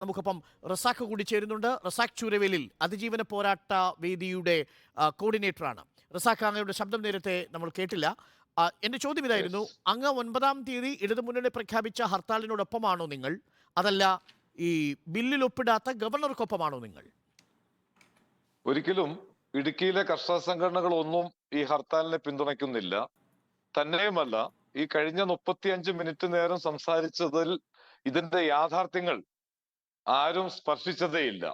നമുക്കൊപ്പം റസാഖ് കൂടി ചേരുന്നുണ്ട്. റസാഖ് ചൂരവേലിൽ അതിജീവന പോരാട്ട വേദിയുടെ കോർഡിനേറ്ററാണ്. റസാഖ്, അങ്ങയുടെ ശബ്ദം നേരത്തെ നമ്മൾ കേട്ടില്ല. എൻ്റെ ചോദ്യം ഇതായിരുന്നു, അങ്ങ് 9-ാം തീയതി ഇടതുമുന്നണി പ്രഖ്യാപിച്ച ഹർത്താലിനോടൊപ്പമാണോ നിങ്ങൾ, അതല്ല ഈ ബില്ലിൽ ഒപ്പിടാത്ത ഗവർണർക്കൊപ്പമാണോ നിങ്ങൾ? ഒരിക്കലും ഇടുക്കിയിലെ കർഷക സംഘടനകളൊന്നും ഈ ഹർത്താലിനെ പിന്തുണയ്ക്കുന്നില്ല. തന്നെയുമല്ല, ഈ കഴിഞ്ഞ 35 മിനിറ്റ് നേരം സംസാരിച്ചതിൽ ഇതിന്റെ യാഥാർത്ഥ്യങ്ങൾ ആരും സ്പർശിച്ചതേയില്ല.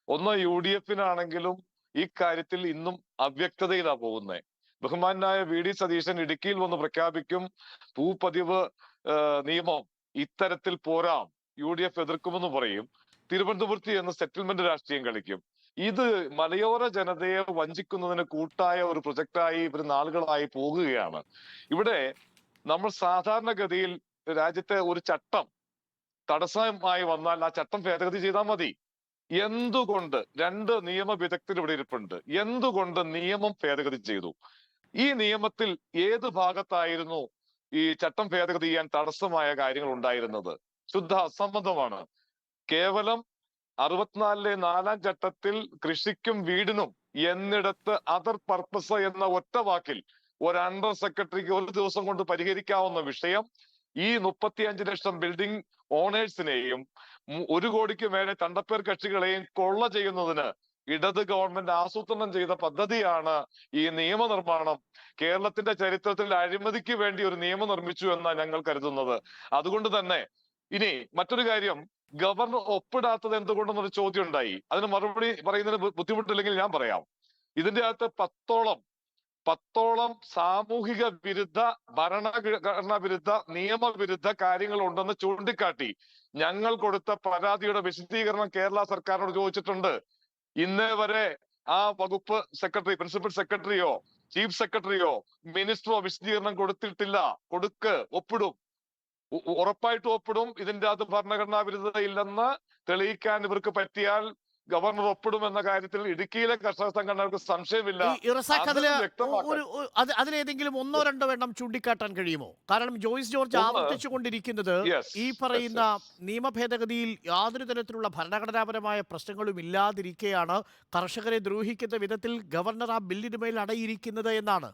ഒന്ന് UDF-നാണെങ്കിലും ഈ കാര്യത്തിൽ ഇന്നും അവ്യക്തതയിലാ പോകുന്നത്. ബഹുമാനായ VD സതീശൻ ഇടുക്കിയിൽ വന്ന് പ്രഖ്യാപിക്കും, ഭൂപതിവ് നിയമം ഇത്തരത്തിൽ പോരാ, UDF എതിർക്കുമെന്ന് പറയും. തിരുവനന്തപുരത്ത് എന്ന സെറ്റിൽമെന്റ് രാഷ്ട്രീയം കളിക്കും. ഇത് മലയോര ജനതയെ വഞ്ചിക്കുന്നതിന് കൂട്ടായ ഒരു പ്രൊജക്റ്റായി ഇവർ നാളുകളായി പോകുകയാണ്. ഇവിടെ നമ്മൾ സാധാരണഗതിയിൽ രാജ്യത്തെ ഒരു ചട്ടം തടസ്സമായി വന്നാൽ ആ ചട്ടം ഭേദഗതി ചെയ്താൽ മതി. എന്തുകൊണ്ട് 2 നിയമ വിദഗ്ധർ ഇവിടെ ഇരിപ്പുണ്ട്? എന്തുകൊണ്ട് നിയമം ഭേദഗതി ചെയ്തു? ഈ നിയമത്തിൽ ഏത് ഭാഗത്തായിരുന്നു ഈ ചട്ടം ഭേദഗതി ചെയ്യാൻ തടസ്സമായ കാര്യങ്ങൾ ഉണ്ടായിരുന്നത്? ശുദ്ധ അസംബന്ധമാണ്. കേവലം 64-ലെ 4-ാം ചട്ടത്തിൽ കൃഷിക്കും വീടിനും എന്നിടത്ത് അതർ പർപ്പസ് എന്ന ഒറ്റ വാക്കിൽ ഒരു അണ്ടർ സെക്രട്ടറിക്ക് ഒരു ദിവസം കൊണ്ട് പരിഹരിക്കാവുന്ന വിഷയം ഈ 35 ലക്ഷം ബിൽഡിംഗ് ഓണേഴ്സിനെയും 1 കോടിക്ക് മേലെ തണ്ടപ്പേർ കക്ഷികളെയും കൊള്ള ചെയ്യുന്നതിന് ഇടത് ഗവൺമെന്റ് ആസൂത്രണം ചെയ്ത പദ്ധതിയാണ് ഈ നിയമനിർമ്മാണം. കേരളത്തിന്റെ ചരിത്രത്തിൽ അഴിമതിക്ക് വേണ്ടി ഒരു നിയമം നിർമ്മിച്ചു എന്നാണ് ഞങ്ങൾ കരുതുന്നത്. അതുകൊണ്ട് തന്നെ ഇനി മറ്റൊരു കാര്യം, ഗവർണർ ഒപ്പിടാത്തത് എന്തുകൊണ്ടെന്നൊരു ചോദ്യം ഉണ്ടായി. അതിന് മറുപടി പറയുന്നതിന് ബുദ്ധിമുട്ടില്ലെങ്കിൽ ഞാൻ പറയാം. ഇതിന്റെ അകത്ത് 10ഓളം സാമൂഹിക വിരുദ്ധ, ഭരണഘടനാ വിരുദ്ധ, നിയമവിരുദ്ധ കാര്യങ്ങൾ ഉണ്ടെന്ന് ചൂണ്ടിക്കാട്ടി ഞങ്ങൾ കൊടുത്ത പരാതിയുടെ വിശദീകരണം കേരള സർക്കാരിനോട് ചോദിച്ചിട്ടുണ്ട്. ഇന്നേ വരെ ആ വകുപ്പ് സെക്രട്ടറി, പ്രിൻസിപ്പൽ സെക്രട്ടറിയോ ചീഫ് സെക്രട്ടറിയോ മിനിസ്റ്ററോ വിശദീകരണം കൊടുത്തിട്ടില്ല. ഒപ്പിടും, ഉറപ്പായിട്ടും ഒപ്പിടും. ഇതിന്റെ അകത്ത് ഭരണഘടനാ വിരുദ്ധത ഇല്ലെന്ന് തെളിയിക്കാൻ ഇവർക്ക് പറ്റിയാൽ ഗവർണർ ഒപ്പിടും എന്ന കാര്യത്തിൽ ഇടുക്കിയിലെ കർഷക സംഘടനകൾക്ക് സംശയമില്ല. അതിലേതെങ്കിലും 1-2 എണ്ണം ചൂണ്ടിക്കാട്ടാൻ കഴിയുമോ? കാരണം ജോയ്സ് ജോർജ് ആവർത്തിച്ചുകൊണ്ടിരിക്കുന്നത് ഈ പറയുന്ന നിയമ ഭേദഗതിയിൽ യാതൊരു തരത്തിലുള്ള ഭരണഘടനാപരമായ പ്രശ്നങ്ങളും ഇല്ലാതിരിക്കെയാണ് കർഷകരെ ദ്രോഹിക്കുന്ന വിധത്തിൽ ഗവർണർ ആ ബില്ലിനുമേൽ അടയിരിക്കുന്നത് എന്നാണ്.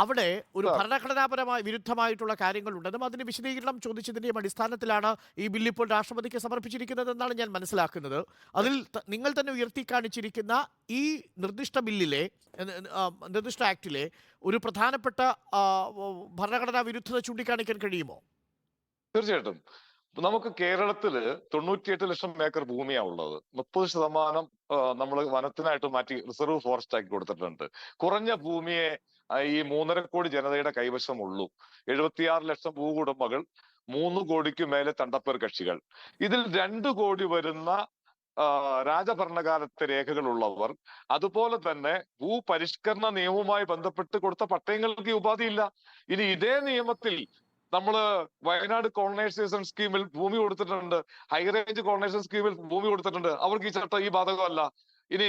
അവിടെ ഒരു ഭരണഘടനാപരമായ വിരുദ്ധമായിട്ടുള്ള കാര്യങ്ങളുണ്ടെന്നും അതിന് വിശദീകരണം ചോദിച്ചതിൻ്റെയും അടിസ്ഥാനത്തിലാണ് ഈ ബില്ല് ഇപ്പോൾ രാഷ്ട്രപതിക്ക് സമർപ്പിച്ചിരിക്കുന്നതെന്നാണ് ഞാൻ മനസ്സിലാക്കുന്നത്. അതിൽ നിങ്ങൾ തന്നെ ഉയർത്തി കാണിച്ചിരിക്കുന്ന ഈ നിർദ്ദിഷ്ട ബില്ലിലെ, നിർദ്ദിഷ്ട ആക്ടിലെ ഒരു പ്രധാനപ്പെട്ട ഭരണഘടനാ വിരുദ്ധത ചൂണ്ടിക്കാണിക്കാൻ കഴിയുമോ? തീർച്ചയായിട്ടും. നമുക്ക് കേരളത്തില് 98 ലക്ഷം ഏക്കർ ഭൂമിയാണ് ഉള്ളത്. 30% നമ്മൾ വനത്തിനായിട്ട് മാറ്റി റിസർവ് ഫോറസ്റ്റ് ആക്കി കൊടുത്തിട്ടുണ്ട്. കുറഞ്ഞ ഭൂമിയെ ഈ 3.5 കോടി ജനതയുടെ കൈവശമുള്ളൂ. 76 ലക്ഷം ഭൂവുടമകൾ, 3 കോടിക്ക് മേലെ തണ്ടപ്പേർ കക്ഷികൾ. ഇതിൽ 2 കോടി വരുന്ന രാജഭരണകാലത്തെ രേഖകളുള്ളവർ, അതുപോലെ തന്നെ ഭൂപരിഷ്കരണ നിയമവുമായി ബന്ധപ്പെട്ട് കൊടുത്ത പട്ടയങ്ങൾക്ക് ഈ ഉപാധിയില്ല. ഇനി ഇതേ നിയമത്തിൽ നമ്മള് വയനാട് കോളനൈസേഷൻ സ്കീമിൽ ഭൂമി കൊടുത്തിട്ടുണ്ട്, ഹൈറേഞ്ച് കോളനൈസേഷൻ സ്കീമിൽ ഭൂമി കൊടുത്തിട്ടുണ്ട്. അവർക്ക് ഈ ചട്ടം ഈ ബാധകമല്ല. ഇനി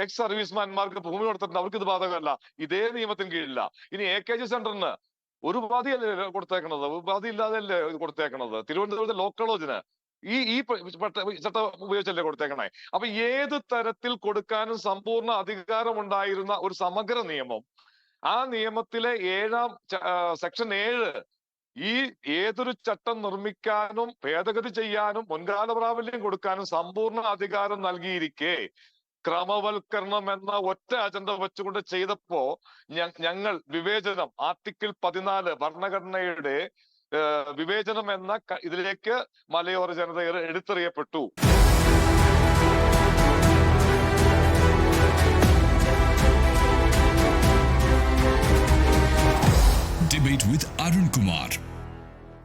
എക്സ് സർവീസ്മാൻമാർക്ക് ഭൂമി കൊടുത്തിട്ടുണ്ട്, അവർക്ക് ഇത് ബാധകമല്ല. ഇതേ നിയമത്തിന് കീഴില്ല. ഇനി AKG സെന്ററിന് ഒരു ഉപാധിയല്ലേ കൊടുത്തേക്കണത്, ഉപാധി ഇല്ലാതെയല്ലേ കൊടുത്തേക്കണത്. തിരുവനന്തപുരത്തെ ലോ കോളേജിന് ഈ ചട്ടം ഉപയോഗിച്ചല്ലേ കൊടുത്തേക്കണേ. അപ്പൊ ഏത് തരത്തിൽ കൊടുക്കാനും സമ്പൂർണ്ണ അധികാരമുണ്ടായിരുന്ന ഒരു സമഗ്ര നിയമം, ആ നിയമത്തിലെ 7-ാം സെക്ഷൻ 7 ഈ ഏതൊരു ചട്ടം നിർമ്മിക്കാനും ഭേദഗതി ചെയ്യാനും മുൻകാല പ്രാബല്യം കൊടുക്കാനും സമ്പൂർണ്ണ അധികാരം നൽകിയിരിക്കെ ക്രമവൽക്കരണം എന്ന ഒറ്റ അജണ്ട വെച്ചുകൊണ്ട് ചെയ്തപ്പോ ഞങ്ങൾ വിവേചനം, ആർട്ടിക്കിൾ 14 ഭരണഘടനയുടെ വിവേചനം എന്ന ഇതിലേക്ക് മലയോര ജനത എടുത്തെറിയപ്പെട്ടു.